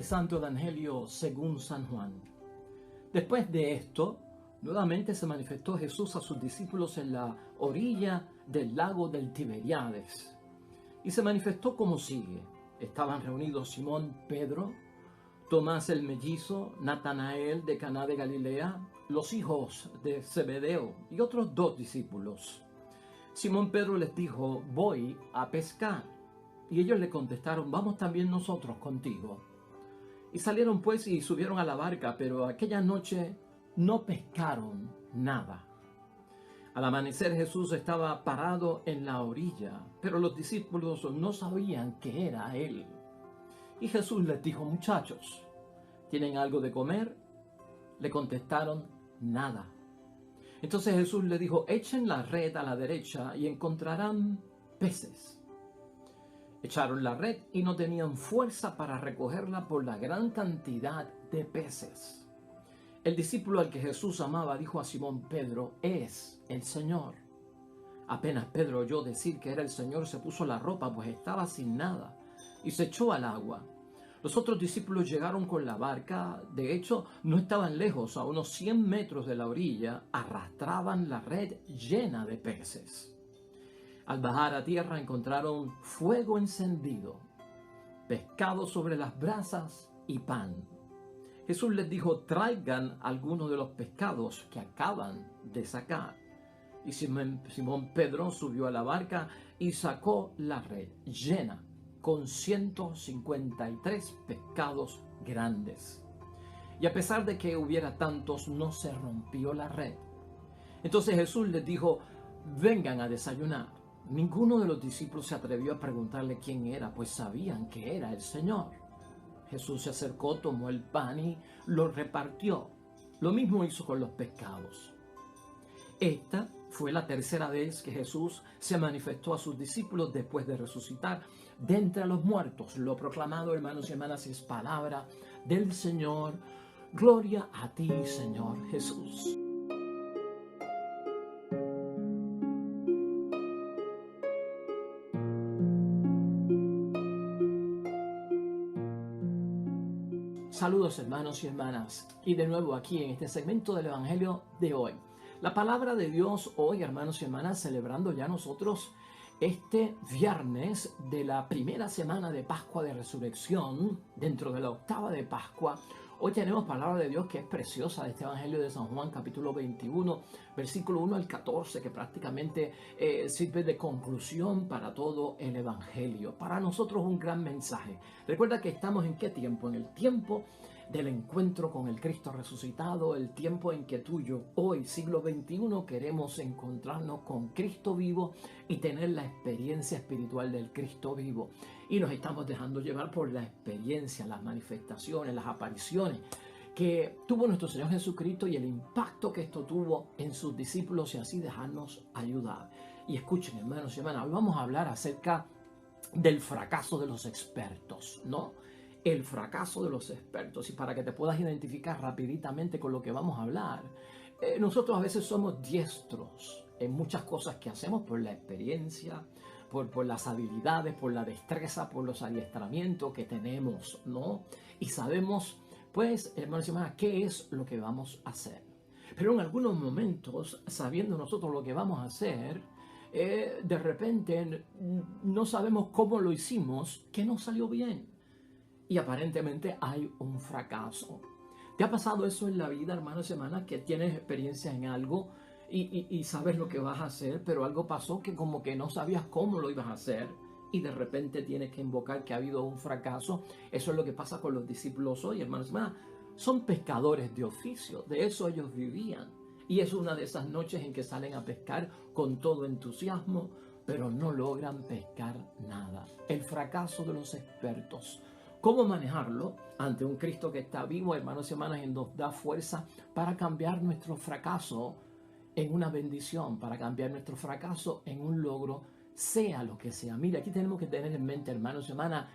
Santo Evangelio según San Juan. Después de esto, nuevamente se manifestó Jesús a sus discípulos en la orilla del lago del Tiberíades. Y se manifestó como sigue. Estaban reunidos Simón Pedro, Tomás el mellizo, Natanael de Caná de Galilea, los hijos de Zebedeo y otros 2 discípulos. Simón Pedro les dijo: voy a pescar. Y ellos le contestaron: vamos también nosotros contigo. Y salieron pues y subieron a la barca, pero aquella noche no pescaron nada. Al amanecer Jesús estaba parado en la orilla, pero los discípulos no sabían que era Él. Y Jesús les dijo: muchachos, ¿tienen algo de comer? Le contestaron: nada. Entonces Jesús le dijo: echen la red a la derecha y encontrarán peces. Echaron la red y no tenían fuerza para recogerla por la gran cantidad de peces. El discípulo al que Jesús amaba dijo a Simón Pedro: es el Señor. Apenas Pedro oyó decir que era el Señor, se puso la ropa, pues estaba sin nada, y se echó al agua. Los otros discípulos llegaron con la barca. De hecho, no estaban lejos, a unos 100 metros de la orilla, arrastraban la red llena de peces. Al bajar a tierra encontraron fuego encendido, pescado sobre las brasas y pan. Jesús les dijo: traigan algunos de los pescados que acaban de sacar. Y Simón Pedro subió a la barca y sacó la red llena con 153 pescados grandes. Y a pesar de que hubiera tantos, no se rompió la red. Entonces Jesús les dijo: vengan a desayunar. Ninguno de los discípulos se atrevió a preguntarle quién era, pues sabían que era el Señor. Jesús se acercó, tomó el pan y lo repartió. Lo mismo hizo con los pescados. Esta fue la tercera vez que Jesús se manifestó a sus discípulos después de resucitar de entre los muertos. Lo proclamado, hermanos y hermanas, es palabra del Señor. Gloria a ti, Señor Jesús. Saludos, hermanos y hermanas, y de nuevo aquí en este segmento del Evangelio de hoy. La palabra de Dios hoy, hermanos y hermanas, celebrando ya nosotros este viernes de la primera semana de Pascua de Resurrección, dentro de la octava de Pascua. Hoy tenemos palabra de Dios que es preciosa de este Evangelio de San Juan, capítulo 21, versículo 1 al 14, que prácticamente sirve de conclusión para todo el Evangelio. Para nosotros un gran mensaje. Recuerda que estamos en qué tiempo, en el tiempo del encuentro con el Cristo resucitado, el tiempo en que tú y yo, hoy, siglo XXI, queremos encontrarnos con Cristo vivo y tener la experiencia espiritual del Cristo vivo. Y nos estamos dejando llevar por la experiencia, las manifestaciones, las apariciones que tuvo nuestro Señor Jesucristo y el impacto que esto tuvo en sus discípulos, y así dejarnos ayudar. Y escuchen, hermanos y hermanas, hoy vamos a hablar acerca del fracaso de los expertos, ¿no? El fracaso de los expertos. Y para que te puedas identificar rapiditamente con lo que vamos a hablar, nosotros a veces somos diestros en muchas cosas que hacemos por la experiencia, por las habilidades, por la destreza, por los adiestramientos que tenemos, ¿no? Y sabemos, pues, hermanos y hermanas, qué es lo que vamos a hacer. Pero en algunos momentos, sabiendo nosotros lo que vamos a hacer, de repente no sabemos cómo lo hicimos, que no salió bien. Y aparentemente hay un fracaso. ¿Te ha pasado eso en la vida, hermanos y hermanas, que tienes experiencia en algo y sabes lo que vas a hacer, pero algo pasó que como que no sabías cómo lo ibas a hacer y de repente tienes que invocar que ha habido un fracaso? Eso es lo que pasa con los discípulos hoy, hermanos y hermanas. Son pescadores de oficio, de eso ellos vivían. Y es una de esas noches en que salen a pescar con todo entusiasmo, pero no logran pescar nada. El fracaso de los expertos. ¿Cómo manejarlo ante un Cristo que está vivo, hermanos y hermanas, y nos da fuerza para cambiar nuestro fracaso en una bendición, para cambiar nuestro fracaso en un logro, sea lo que sea? Mira, aquí tenemos que tener en mente, hermanos y hermanas,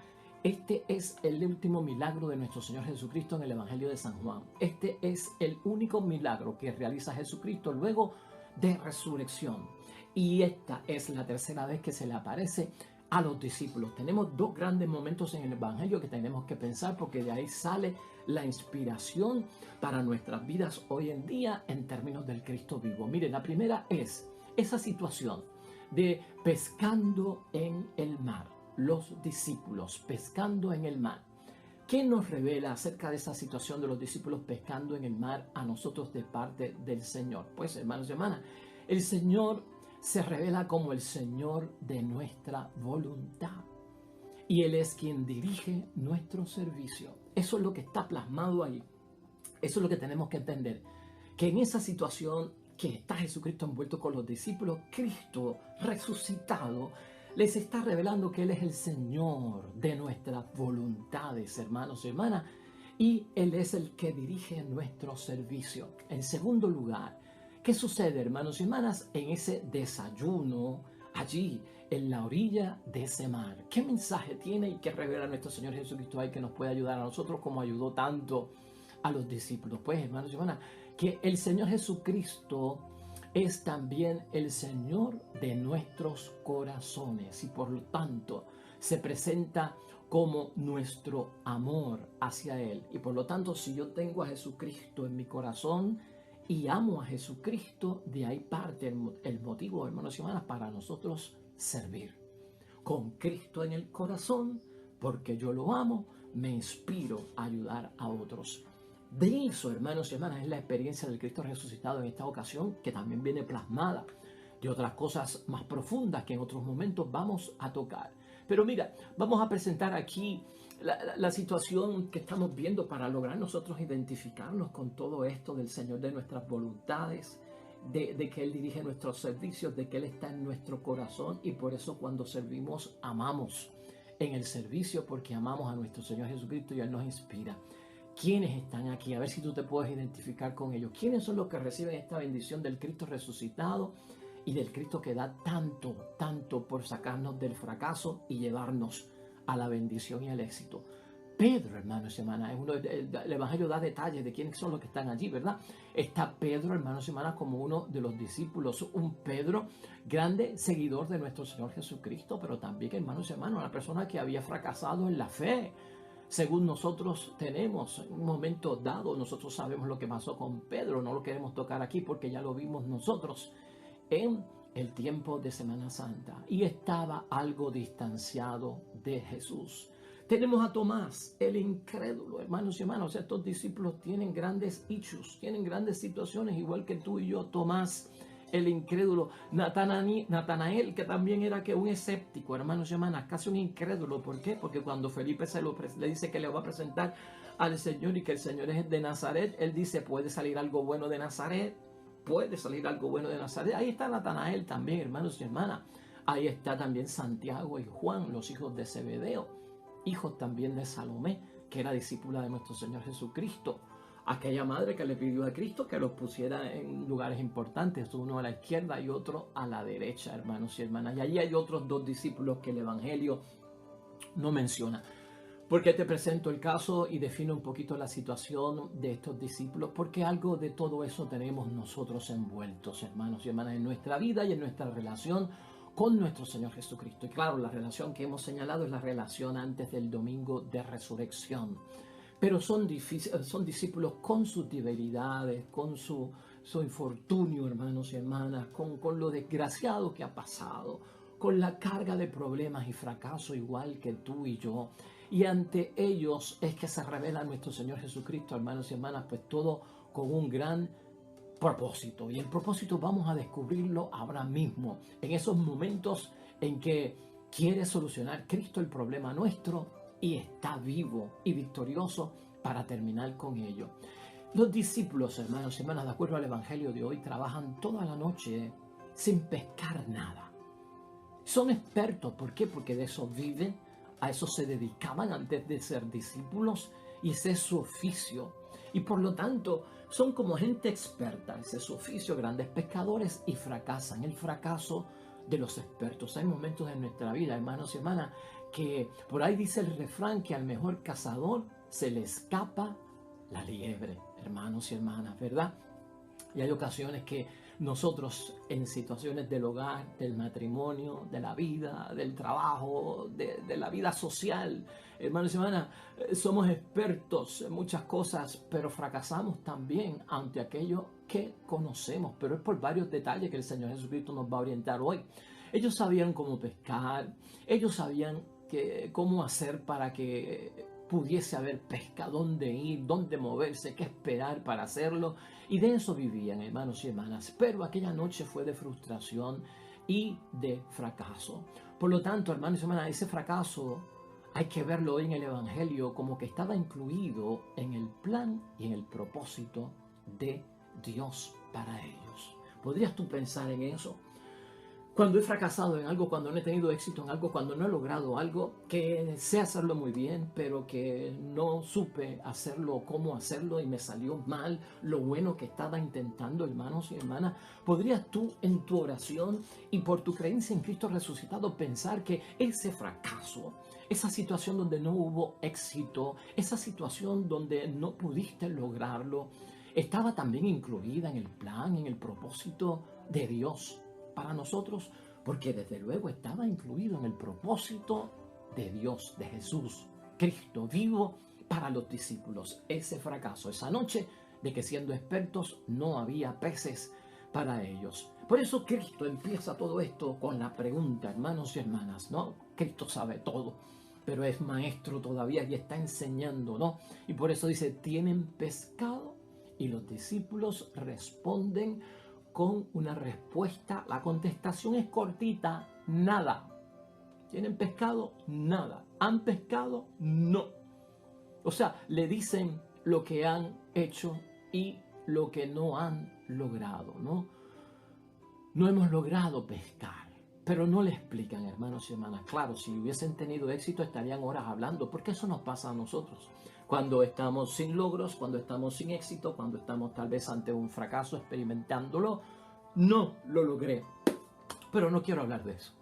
este es el último milagro de nuestro Señor Jesucristo en el Evangelio de San Juan. Este es el único milagro que realiza Jesucristo luego de resurrección. Y esta es la tercera vez que se le aparece a los discípulos. Tenemos dos grandes momentos en el Evangelio que tenemos que pensar, porque de ahí sale la inspiración para nuestras vidas hoy en día en términos del Cristo vivo. Mire, la primera es esa situación de pescando en el mar. Los discípulos pescando en el mar. ¿Qué nos revela acerca de esa situación de los discípulos pescando en el mar a nosotros de parte del Señor? Pues, hermanos y hermanas, el Señor se revela como el Señor de nuestra voluntad. Y Él es quien dirige nuestro servicio. Eso es lo que está plasmado ahí. Eso es lo que tenemos que entender. Que en esa situación que está Jesucristo envuelto con los discípulos, Cristo resucitado les está revelando que Él es el Señor de nuestras voluntades, hermanos y hermanas, y Él es el que dirige nuestro servicio. En segundo lugar, ¿qué sucede, hermanos y hermanas, en ese desayuno allí en la orilla de ese mar? ¿Qué mensaje tiene y qué revela nuestro Señor Jesucristo ahí que nos puede ayudar a nosotros como ayudó tanto a los discípulos? Pues, hermanos y hermanas, que el Señor Jesucristo es también el Señor de nuestros corazones y por lo tanto se presenta como nuestro amor hacia Él. Y por lo tanto, si yo tengo a Jesucristo en mi corazón y amo a Jesucristo, de ahí parte el motivo, hermanos y hermanas, para nosotros servir. Con Cristo en el corazón, porque yo lo amo, me inspiro a ayudar a otros. De eso, hermanos y hermanas, es la experiencia del Cristo resucitado en esta ocasión, que también viene plasmada de otras cosas más profundas que en otros momentos vamos a tocar. Pero mira, vamos a presentar aquí la situación que estamos viendo para lograr nosotros identificarnos con todo esto del Señor de nuestras voluntades, de que Él dirige nuestros servicios, de que Él está en nuestro corazón y por eso cuando servimos amamos en el servicio porque amamos a nuestro Señor Jesucristo y Él nos inspira. ¿Quiénes están aquí? A ver si tú te puedes identificar con ellos. ¿Quiénes son los que reciben esta bendición del Cristo resucitado y del Cristo que da tanto, tanto por sacarnos del fracaso y llevarnos a la bendición y al éxito? Pedro, hermanos y hermanas, el Evangelio da detalles de quiénes son los que están allí, ¿verdad? Está Pedro, hermanos y hermanas, como uno de los discípulos, un Pedro grande, seguidor de nuestro Señor Jesucristo, pero también, hermanos y hermanas, una persona que había fracasado en la fe. Según nosotros tenemos, en un momento dado, nosotros sabemos lo que pasó con Pedro, no lo queremos tocar aquí porque ya lo vimos nosotros en el tiempo de Semana Santa y estaba algo distanciado de Jesús. Tenemos a Tomás, el incrédulo, hermanos y hermanas, estos discípulos tienen grandes issues, tienen grandes situaciones, igual que tú y yo. Tomás, el incrédulo. Natanael, que también era que un escéptico, hermanos y hermanas, casi un incrédulo. ¿Por qué? Porque cuando Felipe le dice que le va a presentar al Señor y que el Señor es de Nazaret, él dice, ¿puede salir algo bueno de Nazaret? ¿Puede salir algo bueno de Nazaret? Ahí está Natanael también, hermanos y hermanas. Ahí está también Santiago y Juan, los hijos de Zebedeo, hijos también de Salomé, que era discípula de nuestro Señor Jesucristo. Aquella madre que le pidió a Cristo que los pusiera en lugares importantes, uno a la izquierda y otro a la derecha, hermanos y hermanas. Y allí hay otros dos discípulos que el Evangelio no menciona. ¿Por qué te presento el caso y defino un poquito la situación de estos discípulos? Porque algo de todo eso tenemos nosotros envueltos, hermanos y hermanas, en nuestra vida y en nuestra relación con nuestro Señor Jesucristo. Y claro, la relación que hemos señalado es la relación antes del domingo de resurrección. Pero son discípulos con sus debilidades, con su infortunio, hermanos y hermanas, con lo desgraciado que ha pasado, con la carga de problemas y fracaso igual que tú y yo. Y ante ellos es que se revela nuestro Señor Jesucristo, hermanos y hermanas, pues todo con un gran propósito. Y el propósito vamos a descubrirlo ahora mismo, en esos momentos en que quiere solucionar Cristo el problema nuestro y está vivo y victorioso para terminar con ello. Los discípulos, hermanos y hermanas, de acuerdo al Evangelio de hoy, trabajan toda la noche sin pescar nada. Son expertos, ¿por qué? Porque de eso viven, a eso se dedicaban antes de ser discípulos y ese es su oficio. Y por lo tanto, son como gente experta, ese es su oficio, grandes pescadores, y fracasan. El fracaso de los expertos. Hay momentos en nuestra vida, hermanos y hermanas, que por ahí dice el refrán que al mejor cazador se le escapa la liebre, hermanos y hermanas, ¿verdad? Y hay ocasiones que nosotros en situaciones del hogar, del matrimonio, de la vida, del trabajo, de la vida social. Hermanos y hermanas, somos expertos en muchas cosas, pero fracasamos también ante aquello que conocemos. Pero es por varios detalles que el Señor Jesucristo nos va a orientar hoy. Ellos sabían cómo pescar, ellos sabían cómo hacer para que pudiese haber pesca, dónde ir, dónde moverse, qué esperar para hacerlo. Y de eso vivían, hermanos y hermanas. Pero aquella noche fue de frustración y de fracaso. Por lo tanto, hermanos y hermanas, ese fracaso hay que verlo hoy en el Evangelio como que estaba incluido en el plan y en el propósito de Dios para ellos. ¿Podrías tú pensar en eso? Cuando he fracasado en algo, cuando no he tenido éxito en algo, cuando no he logrado algo, que sé hacerlo muy bien, pero que no supe hacerlo, cómo hacerlo y me salió mal lo bueno que estaba intentando, hermanos y hermanas, ¿podrías tú en tu oración y por tu creencia en Cristo resucitado pensar que ese fracaso, esa situación donde no hubo éxito, esa situación donde no pudiste lograrlo, estaba también incluida en el plan, en el propósito de Dios para nosotros? Porque desde luego estaba incluido en el propósito de Dios, de Jesús, Cristo vivo para los discípulos. Ese fracaso, esa noche de que siendo expertos no había peces para ellos. Por eso Cristo empieza todo esto con la pregunta, hermanos y hermanas, ¿no? Cristo sabe todo, pero es maestro todavía y está enseñando, ¿no? Y por eso dice, ¿tienen pescado? Y los discípulos responden con una respuesta. La contestación es cortita, nada. ¿Tienen pescado? Nada. ¿Han pescado? No. O sea, le dicen lo que han hecho y lo que no han logrado, ¿no? No hemos logrado pescar, pero no le explican, hermanos y hermanas. Claro, si hubiesen tenido éxito estarían horas hablando, porque eso nos pasa a nosotros. Cuando estamos sin logros, cuando estamos sin éxito, cuando estamos tal vez ante un fracaso experimentándolo, no lo logré, pero no quiero hablar de eso.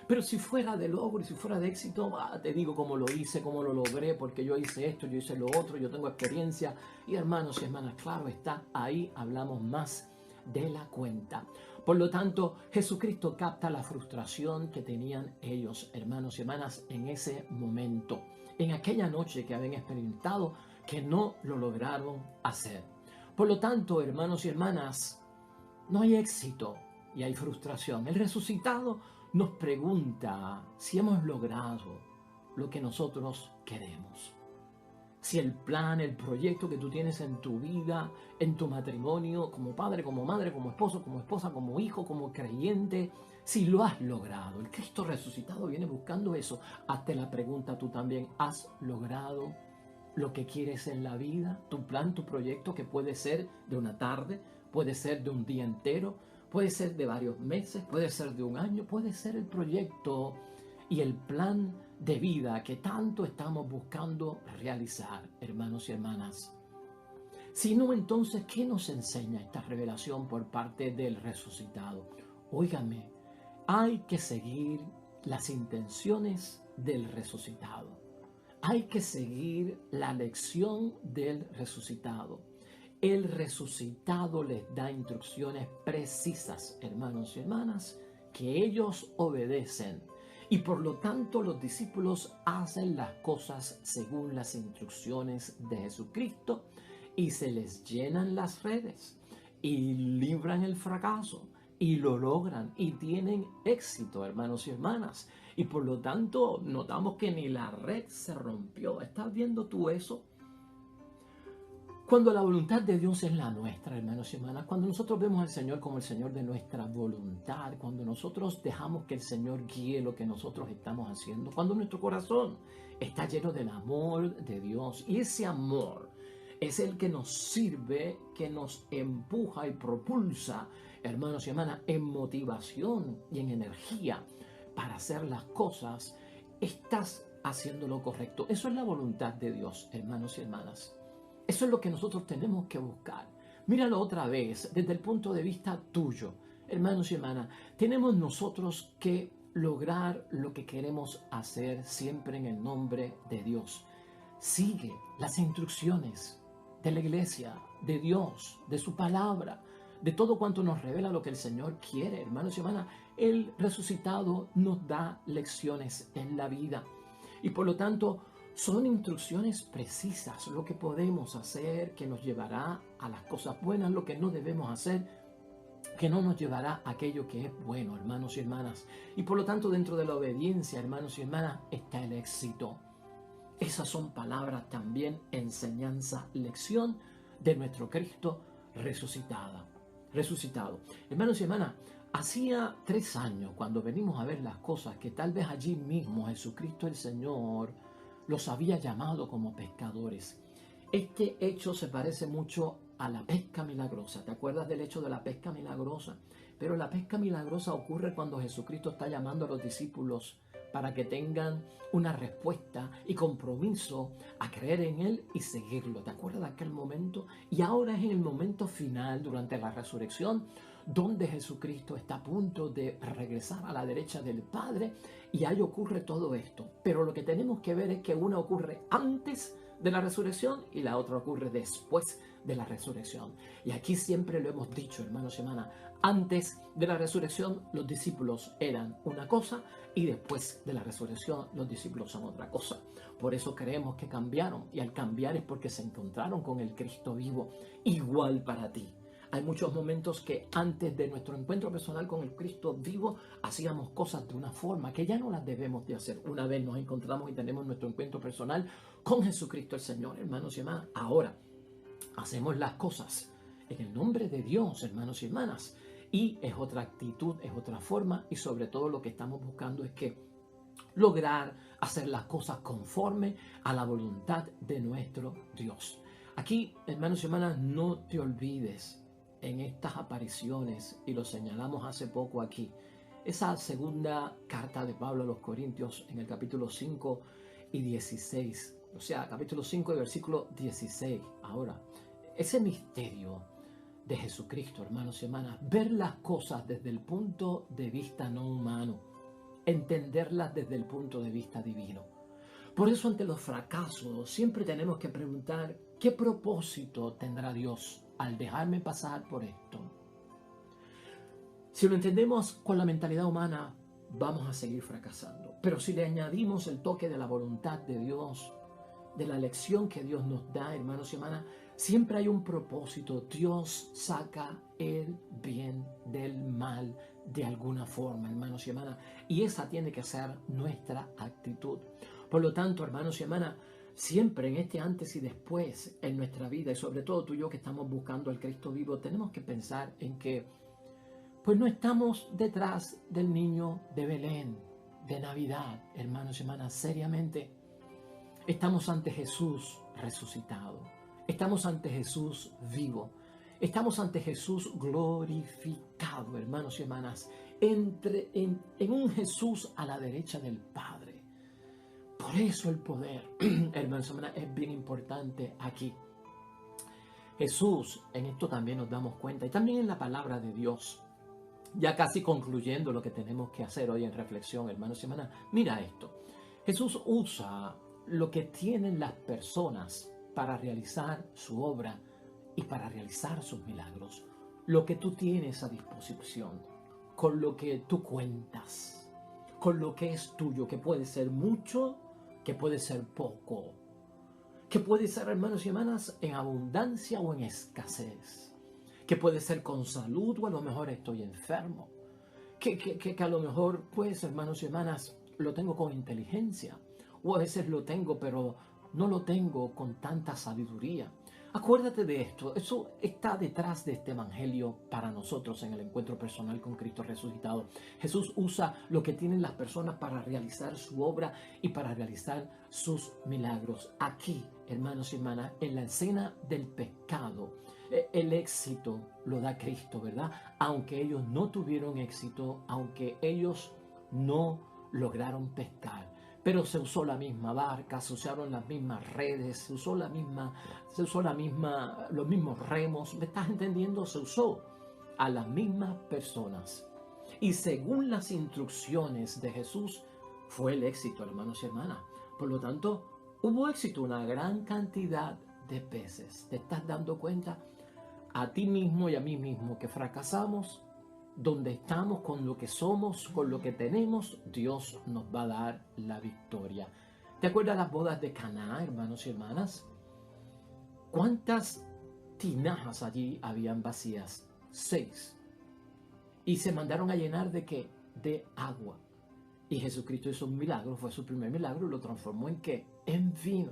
Pero si fuera de logro y si fuera de éxito, te digo cómo lo hice, cómo lo logré, porque yo hice esto, yo hice lo otro, yo tengo experiencia. Y hermanos y hermanas, claro está, ahí hablamos más de la cuenta. Por lo tanto, Jesucristo capta la frustración que tenían ellos, hermanos y hermanas, en ese momento, en aquella noche que habían experimentado que no lo lograron hacer. Por lo tanto, hermanos y hermanas, no hay éxito y hay frustración. El resucitado nos pregunta si hemos logrado lo que nosotros queremos. Si el plan, el proyecto que tú tienes en tu vida, en tu matrimonio, como padre, como madre, como esposo, como esposa, como hijo, como creyente, si lo has logrado. El Cristo resucitado viene buscando eso. Hazte la pregunta tú también, ¿has logrado lo que quieres en la vida? Tu plan, tu proyecto, que puede ser de una tarde, puede ser de un día entero, puede ser de varios meses, puede ser de un año, puede ser el proyecto y el plan de vida que tanto estamos buscando realizar, hermanos y hermanas. Si no, entonces, ¿qué nos enseña esta revelación por parte del resucitado? Óigame, hay que seguir las intenciones del resucitado. Hay que seguir la lección del resucitado. El resucitado les da instrucciones precisas, hermanos y hermanas, que ellos obedecen. Y por lo tanto los discípulos hacen las cosas según las instrucciones de Jesucristo y se les llenan las redes y libran el fracaso y lo logran y tienen éxito, hermanos y hermanas. Y por lo tanto notamos que ni la red se rompió. ¿Estás viendo tú eso? Cuando la voluntad de Dios es la nuestra, hermanos y hermanas, cuando nosotros vemos al Señor como el Señor de nuestra voluntad, cuando nosotros dejamos que el Señor guíe lo que nosotros estamos haciendo, cuando nuestro corazón está lleno del amor de Dios, y ese amor es el que nos sirve, que nos empuja y propulsa, hermanos y hermanas, en motivación y en energía para hacer las cosas, estás haciendo lo correcto. Eso es la voluntad de Dios, hermanos y hermanas. Eso es lo que nosotros tenemos que buscar. Míralo otra vez desde el punto de vista tuyo. Hermanos y hermanas, tenemos nosotros que lograr lo que queremos hacer siempre en el nombre de Dios. Sigue las instrucciones de la iglesia, de Dios, de su palabra, de todo cuanto nos revela lo que el Señor quiere, hermanos y hermanas. El resucitado nos da lecciones en la vida y por lo tanto son instrucciones precisas, lo que podemos hacer que nos llevará a las cosas buenas, lo que no debemos hacer que no nos llevará a aquello que es bueno, hermanos y hermanas. Y por lo tanto, dentro de la obediencia, hermanos y hermanas, está el éxito. Esas son palabras también, enseñanza, lección de nuestro Cristo resucitado. Hermanos y hermanas, hacía 3 años, cuando venimos a ver las cosas, que tal vez allí mismo Jesucristo el Señor los había llamado como pescadores. Este hecho se parece mucho a la pesca milagrosa. ¿Te acuerdas del hecho de la pesca milagrosa? Pero la pesca milagrosa ocurre cuando Jesucristo está llamando a los discípulos para que tengan una respuesta y compromiso a creer en Él y seguirlo. ¿Te acuerdas de aquel momento? Y ahora es en el momento final, durante la resurrección, donde Jesucristo está a punto de regresar a la derecha del Padre y ahí ocurre todo esto. Pero lo que tenemos que ver es que una ocurre antes de la resurrección y la otra ocurre después de la resurrección. Y aquí siempre lo hemos dicho, hermanos y hermanas, antes de la resurrección los discípulos eran una cosa y después de la resurrección los discípulos son otra cosa. Por eso creemos que cambiaron y al cambiar es porque se encontraron con el Cristo vivo, igual para ti. Hay muchos momentos que antes de nuestro encuentro personal con el Cristo vivo hacíamos cosas de una forma que ya no las debemos de hacer. Una vez nos encontramos y tenemos nuestro encuentro personal con Jesucristo el Señor, hermanos y hermanas. Ahora hacemos las cosas en el nombre de Dios, hermanos y hermanas. Y es otra actitud, es otra forma y sobre todo lo que estamos buscando es que lograr hacer las cosas conforme a la voluntad de nuestro Dios. Aquí, hermanos y hermanas, no te olvides en estas apariciones, y lo señalamos hace poco aquí, esa segunda carta de Pablo a los Corintios en el capítulo 5 y 16, o sea, capítulo 5 y versículo 16. Ahora, ese misterio de Jesucristo, hermanos y hermanas, ver las cosas desde el punto de vista no humano, entenderlas desde el punto de vista divino. Por eso ante los fracasos siempre tenemos que preguntar, ¿qué propósito tendrá Dios al dejarme pasar por esto? Si lo entendemos con la mentalidad humana, vamos a seguir fracasando. Pero si le añadimos el toque de la voluntad de Dios, de la lección que Dios nos da, hermanos y hermanas, siempre hay un propósito. Dios saca el bien del mal de alguna forma, hermanos y hermanas. Y esa tiene que ser nuestra actitud. Por lo tanto, hermanos y hermanas, siempre en este antes y después en nuestra vida, y sobre todo tú y yo que estamos buscando al Cristo vivo, tenemos que pensar en que pues no estamos detrás del niño de Belén, de Navidad, hermanos y hermanas, seriamente. Estamos ante Jesús resucitado. Estamos ante Jesús vivo. Estamos ante Jesús glorificado, hermanos y hermanas, en un Jesús a la derecha del Padre. Por eso el poder, hermanos y hermanas, es bien importante aquí. Jesús, en esto también nos damos cuenta, y también en la palabra de Dios, ya casi concluyendo lo que tenemos que hacer hoy en reflexión, hermanos y hermanas, mira esto. Jesús usa lo que tienen las personas para realizar su obra y para realizar sus milagros. Lo que tú tienes a disposición, con lo que tú cuentas, con lo que es tuyo, que puede ser mucho, que puede ser poco, que puede ser, hermanos y hermanas, en abundancia o en escasez, que puede ser con salud o a lo mejor estoy enfermo, que a lo mejor, pues, hermanos y hermanas, lo tengo con inteligencia, o a veces lo tengo, pero no lo tengo con tanta sabiduría. Acuérdate de esto, eso está detrás de este evangelio para nosotros en el encuentro personal con Cristo resucitado. Jesús usa lo que tienen las personas para realizar su obra y para realizar sus milagros. Aquí, hermanos y hermanas, en la escena del pecado, el éxito lo da Cristo, ¿verdad? Aunque ellos no tuvieron éxito, aunque ellos no lograron pescar. Pero se usó la misma barca, se usaron las mismas redes, se usó los mismos remos. ¿Me estás entendiendo? Se usó a las mismas personas. Y según las instrucciones de Jesús, fue el éxito, hermanos y hermanas. Por lo tanto, hubo éxito, una gran cantidad de peces. ¿Te estás dando cuenta? a ti mismo y a mí mismo que fracasamos, donde estamos, con lo que somos, con lo que tenemos, Dios nos va a dar la victoria. ¿Te acuerdas las bodas de Caná, hermanos y hermanas? ¿Cuántas tinajas allí habían vacías? 6. Y se mandaron a llenar ¿de qué? De agua. Y Jesucristo hizo un milagro, fue su primer milagro, y lo transformó ¿en qué? En vino.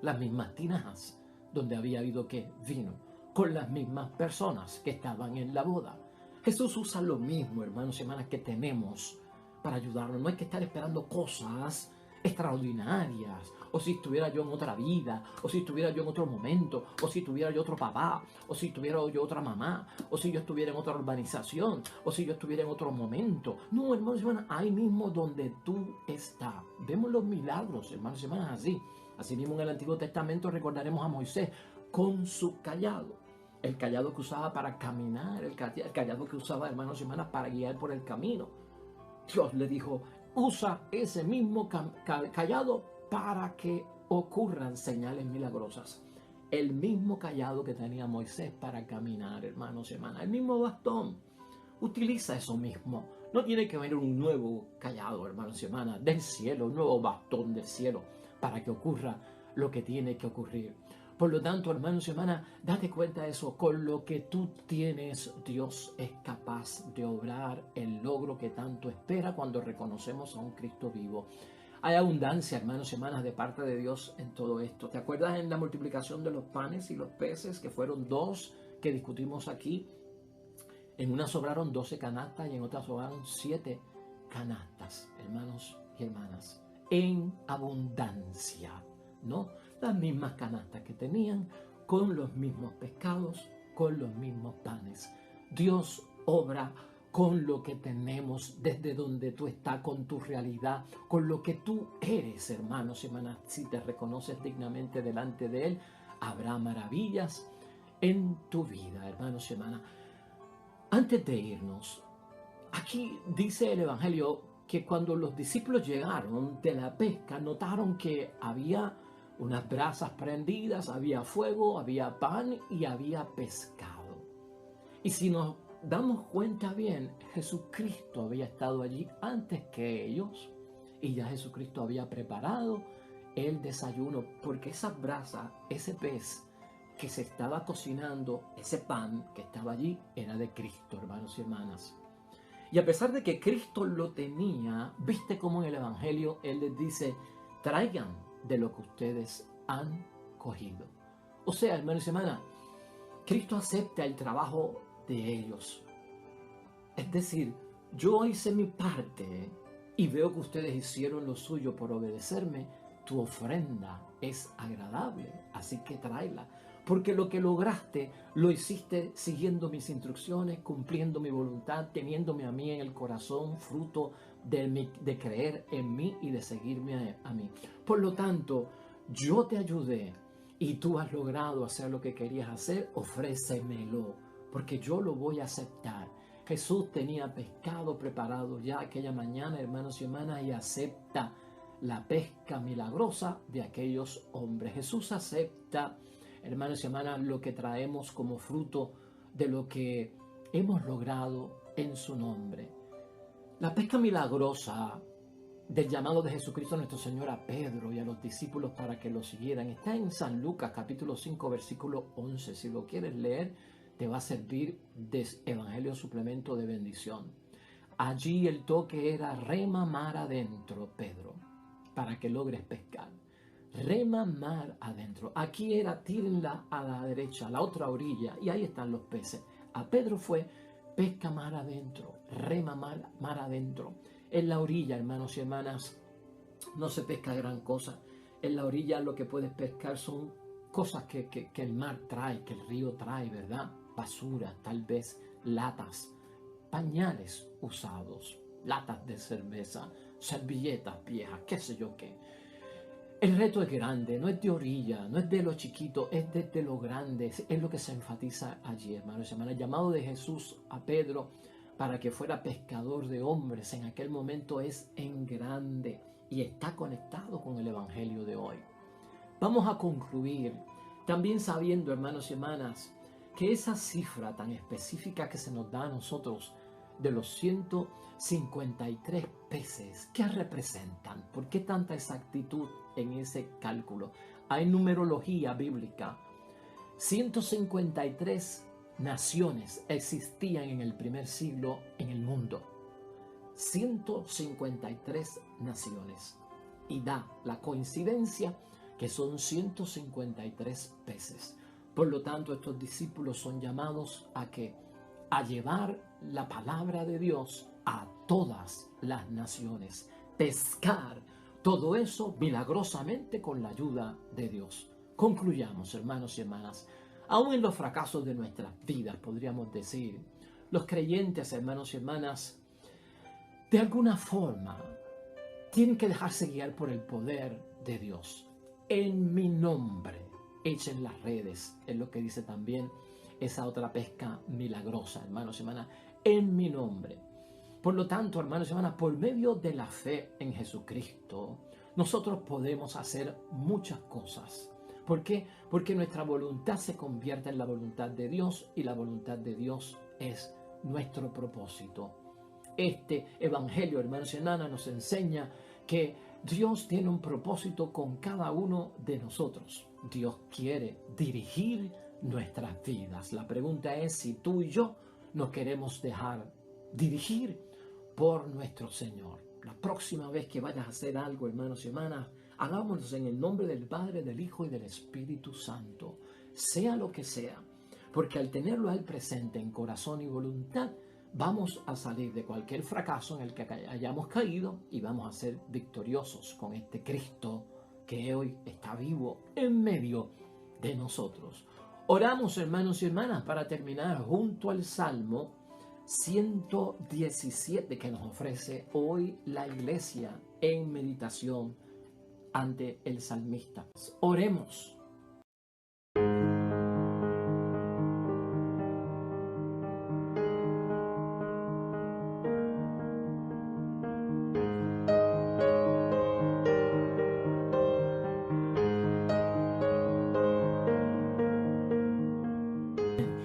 Las mismas tinajas donde había habido ¿qué? Vino. Con las mismas personas que estaban en la boda. Jesús usa lo mismo, hermanos y hermanas, que tenemos para ayudarnos. No hay que estar esperando cosas extraordinarias, o si estuviera yo en otra vida, o si estuviera yo en otro momento, o si tuviera yo otro papá, o si tuviera yo otra mamá, o si yo estuviera en otra urbanización, o si yo estuviera en otro momento. No, hermanos y hermanas, ahí mismo donde tú estás. Vemos los milagros, hermanos y hermanas, así. Así mismo en el Antiguo Testamento recordaremos a Moisés con su cayado. El cayado que usaba para caminar, el cayado que usaba, hermanos y hermanas, para guiar por el camino. Dios le dijo, usa ese mismo cayado para que ocurran señales milagrosas. El mismo cayado que tenía Moisés para caminar, hermanos y hermanas. El mismo bastón. Utiliza eso mismo. No tiene que venir un nuevo cayado, hermanos y hermanas, del cielo, un nuevo bastón del cielo para que ocurra lo que tiene que ocurrir. Por lo tanto, hermanos y hermanas, date cuenta de eso. Con lo que tú tienes, Dios es capaz de obrar el logro que tanto espera cuando reconocemos a un Cristo vivo. Hay abundancia, hermanos y hermanas, de parte de Dios en todo esto. ¿Te acuerdas en la multiplicación de los panes y los peces, que fueron 2 que discutimos aquí? En una sobraron 12 canastas y en otra sobraron 7 canastas, hermanos y hermanas, en abundancia, ¿no? Las mismas canastas que tenían, con los mismos pescados, con los mismos panes. Dios obra con lo que tenemos, desde donde tú estás, con tu realidad, con lo que tú eres, hermanos y hermanas. Si te reconoces dignamente delante de Él, habrá maravillas en tu vida, hermanos y hermanas. Antes de irnos, aquí dice el Evangelio que cuando los discípulos llegaron de la pesca, notaron que había unas brasas prendidas, había fuego, había pan y había pescado. Y si nos damos cuenta bien, Jesucristo había estado allí antes que ellos y ya Jesucristo había preparado el desayuno, porque esas brasas, ese pez que se estaba cocinando, ese pan que estaba allí, era de Cristo, hermanos y hermanas. Y a pesar de que Cristo lo tenía, viste cómo en el Evangelio Él les dice, traigan de lo que ustedes han cogido. O sea, hermanos y hermanas, Cristo acepta el trabajo de ellos. Es decir, yo hice mi parte y veo que ustedes hicieron lo suyo por obedecerme. Tu ofrenda es agradable, así que tráela. Porque lo que lograste, lo hiciste siguiendo mis instrucciones, cumpliendo mi voluntad, teniéndome a mí en el corazón, fruto de creer en mí y de seguirme a mí. Por lo tanto, yo te ayudé y tú has logrado hacer lo que querías hacer, ofrécemelo, porque yo lo voy a aceptar. Jesús tenía pescado preparado ya aquella mañana, hermanos y hermanas, y acepta la pesca milagrosa de aquellos hombres. Jesús acepta, hermanos y hermanas, lo que traemos como fruto de lo que hemos logrado en su nombre. La pesca milagrosa del llamado de Jesucristo nuestro Señor a Pedro y a los discípulos para que lo siguieran está en San Lucas capítulo 5 versículo 11. Si lo quieres leer, te va a servir de evangelio suplemento de bendición. Allí el toque era rema mar adentro, Pedro, para que logres pescar. Rema mar adentro. Aquí era tírenla a la derecha, a la otra orilla, y ahí están los peces. A Pedro fue pesca mar adentro, rema mar adentro. En la orilla, hermanos y hermanas, no se pesca gran cosa. En la orilla lo que puedes pescar son cosas que el mar trae, que el río trae, ¿verdad? Basura, tal vez latas, pañales usados, latas de cerveza, servilletas viejas, qué sé yo qué. El reto es grande, no es de orilla, no es de lo chiquito, es de lo grande, es lo que se enfatiza allí, hermanos y hermanas. El llamado de Jesús a Pedro para que fuera pescador de hombres en aquel momento es en grande y está conectado con el Evangelio de hoy. Vamos a concluir también sabiendo, hermanos y hermanas, que esa cifra tan específica que se nos da a nosotros de los 153 peces, ¿qué representan? ¿Por qué tanta exactitud en ese cálculo? Hay numerología bíblica. 153 naciones existían en el primer siglo en el mundo. 153 naciones. Y da la coincidencia que son 153 peces. Por lo tanto, estos discípulos son llamados a llevar la palabra de Dios a todas las naciones. Pescar todo eso milagrosamente con la ayuda de Dios. Concluyamos, hermanos y hermanas. Aún en los fracasos de nuestras vidas, podríamos decir, los creyentes, hermanos y hermanas, de alguna forma, tienen que dejarse guiar por el poder de Dios. En mi nombre, echen las redes, es lo que dice también esa otra pesca milagrosa, hermanos y hermanas, en mi nombre. Por lo tanto, hermanos y hermanas, por medio de la fe en Jesucristo, nosotros podemos hacer muchas cosas. ¿Por qué? Porque nuestra voluntad se convierte en la voluntad de Dios y la voluntad de Dios es nuestro propósito. Este evangelio, hermanos y hermanas, nos enseña que Dios tiene un propósito con cada uno de nosotros. Dios quiere dirigir nuestras vidas. La pregunta es si tú y yo nos queremos dejar dirigir por nuestro Señor. La próxima vez que vayas a hacer algo, hermanos y hermanas, hagámoslo en el nombre del Padre, del Hijo y del Espíritu Santo. Sea lo que sea, porque al tenerlo a Él presente en corazón y voluntad, vamos a salir de cualquier fracaso en el que hayamos caído y vamos a ser victoriosos con este Cristo que hoy está vivo en medio de nosotros. Oramos, hermanos y hermanas, para terminar junto al Salmo 117 que nos ofrece hoy la iglesia en meditación ante el salmista. Oremos.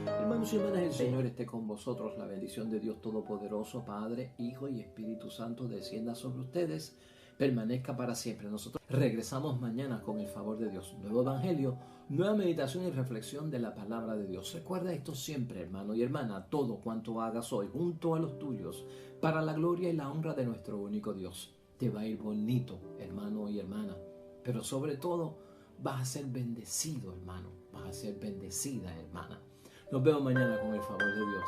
Hermanos y hermanas, el Señor esté con vosotros. La bendición de Dios Todopoderoso, Padre, Hijo y Espíritu Santo descienda sobre ustedes, permanezca para siempre. Nosotros regresamos mañana con el favor de Dios. Nuevo evangelio, nueva meditación y reflexión de la palabra de Dios. Recuerda esto siempre, hermano y hermana, todo cuanto hagas hoy junto a los tuyos, para la gloria y la honra de nuestro único Dios. Te va a ir bonito, hermano y hermana, pero sobre todo vas a ser bendecido, hermano, vas a ser bendecida, hermana. Nos vemos mañana con el favor de Dios.